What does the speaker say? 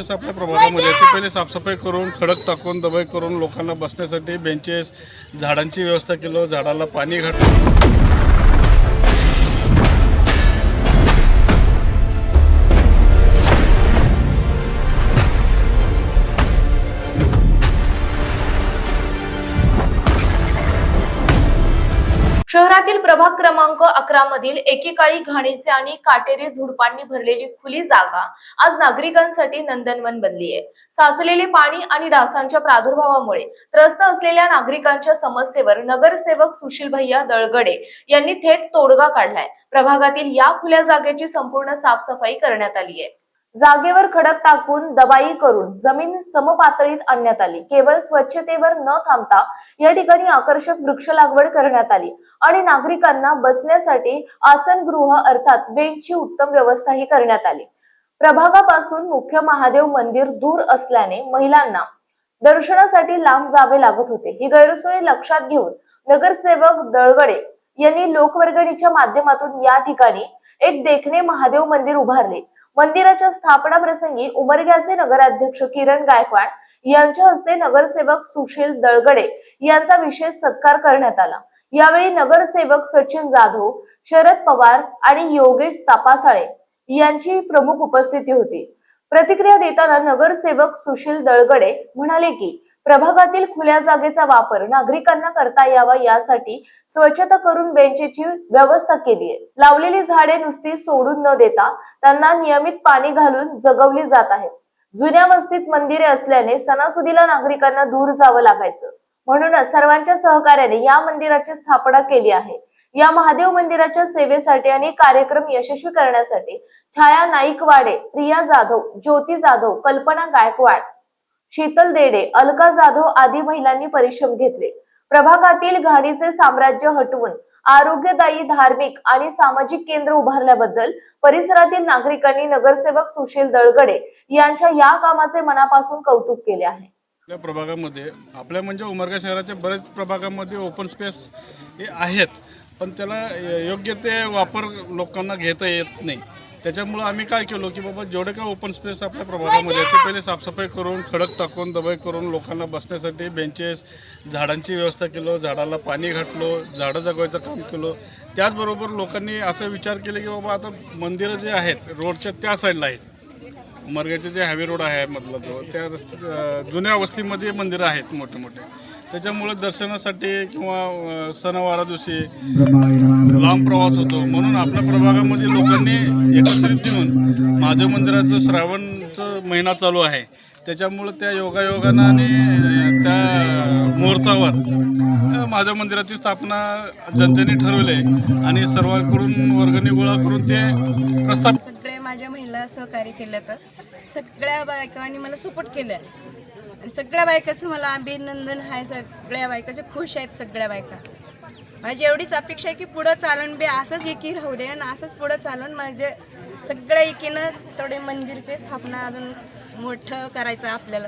Space आपल्या प्रभागामध्ये आहे ते पहिले साफसफाई करून खडक टाकून दबाई करून लोकांना बसण्यासाठी बेंचेस झाडांची व्यवस्था केलं, झाडाला पाणी घातलं। शहरातील प्रभाग क्रमांक 11 मधील एकेकाळी घाणीचे आणि काटेरी झुडपांनी भरलेली खुली जागा आज नागरिकांसाठी नंदनवन बनली आहे। साचलेले पाणी आणि डासांच्या प्रादुर्भावामुळे त्रस्त असलेल्या नागरिकांच्या समस्येवर नगरसेवक सुशील भैया दळगडे यांनी थेट तोडगा काढलाय। प्रभागातील या खुल्या जागेची संपूर्ण साफसफाई करण्यात आली आहे। जागेवर खडक टाकून दबाई करून जमीन समपातळीत आणण्यात आली। केवळ स्वच्छतेवर न थांबता या ठिकाणी आकर्षक वृक्ष लागवड करण्यात आली आणि नागरिकांना बसण्यासाठी आसनगृह अर्थात बेंचची उत्तम व्यवस्थाही करण्यात आली। प्रभागापासून मुख्य महादेव मंदिर दूर असल्याने महिलांना दर्शनासाठी लांब जावे लागत होते। ही गैरसोय लक्षात घेऊन नगरसेवक दळगडे यांनी लोकवर्गणीच्या माध्यमातून या ठिकाणी एक देखणे महादेव मंदिर उभारले। मंदिराच्या स्थापना प्रसंगी उमरग्याचे नगराध्यक्ष किरण गायकवाड यांच्या हस्ते नगरसेवक सुशील दळगडे यांचा विशेष सत्कार करण्यात आला। यावेळी नगरसेवक सचिन जाधव, शरद पवार आणि योगेश तपासाळे यांची प्रमुख उपस्थिती होती। प्रतिक्रिया देताना नगरसेवक सुशील दळगडे म्हणाले की प्रभागातील खुल्या जागेचा वापर नागरिकांना करता यावा यासाठी स्वच्छता करून बेंचची व्यवस्था केली आहे। लावलेली झाडे नुसती सोडून न देता त्यांना नियमित पाणी घालून जगवली जात आहेत। जुन्या वस्तीत मंदिरे असल्याने सणासुदीला नागरिकांना दूर जावं लागायचं, म्हणूनच सर्वांच्या सहकार्याने या मंदिराची स्थापना केली आहे। या महादेव मंदिराच्या सेवेसाठी आणि कार्यक्रम यशस्वी करण्यासाठी छाया नाईकवाडे, प्रिया जाधव, ज्योती जाधव, कल्पना गायकवाड, शीतल देडे, अलका जाधव आदी महिलांनी परिश्रम घेतले। प्रभागातील घाणीचे साम्राज्य हटवून आरोग्यदायी, धार्मिक आणि सामाजिक केंद्र उभारल्याबद्दल परिसरातील नागरिकांनी नगरसेवक सुशील दळगडे यांच्या या कामाचे मनापासून कौतुक केले आहे। आपल्या प्रभागामध्ये आपल्या म्हणजे उमरगा शहराच्या बरेच प्रभागामध्ये ओपन स्पेस हे आहेत, पण त्याला योग्य ते वापर लोकांना घेता येत नाही। त्याच्यामुळे आम्ही काय केलो की बाबा जेवढे काय ओपन स्पेस आपल्या प्रभागामध्ये आहे ते पहिले साफसफाई करून खडक टाकून दबाई करून लोकांना बसण्यासाठी बेंचेस झाडांची व्यवस्था केलं, झाडाला पाणी घातलं, झाडं जगवायचं काम केलं। त्याचबरोबर लोकांनी असं विचार केले की बाबा आता मंदिरं जे आहेत रोडच्या त्या साईडला आहेत, उमरग्याचे जे हायवे रोड आहे मधला तो त्या जुन्या वस्तीमध्ये मंदिरं आहेत मोठे मोठे, त्याच्यामुळे दर्शनासाठी किंवा सणवारा दिवशी लांब प्रवास होतो, म्हणून आपल्या प्रभागामध्ये लोकांनी एकत्रित येऊन महादेव मंदिराचं श्रावणचं महिना चालू आहे, त्याच्यामुळे त्या योगायोगानं आणि त्या मुहूर्तावर महादेव मंदिराची स्थापना जनतेने ठरवली आणि सर्वांकडून वर्गणी गोळा करून ते प्रस्थापित। सगळ्या माझ्या महिला सहकार्य केलं, तर सगळ्या बायकांनी मला सपोर्ट केलं आणि सगळ्या बायकाचं मला अभिनंदन आहे। सगळ्या बायकाचे खुश आहेत सगळ्या बायका। माझी एवढीच अपेक्षा आहे की पुढं चालून बे असंच एकी राहू दे आणि असंच पुढं चालून माझे सगळ्या एकीनं थोडे मंदिरचे स्थापना अजून मोठं करायचं आपल्याला।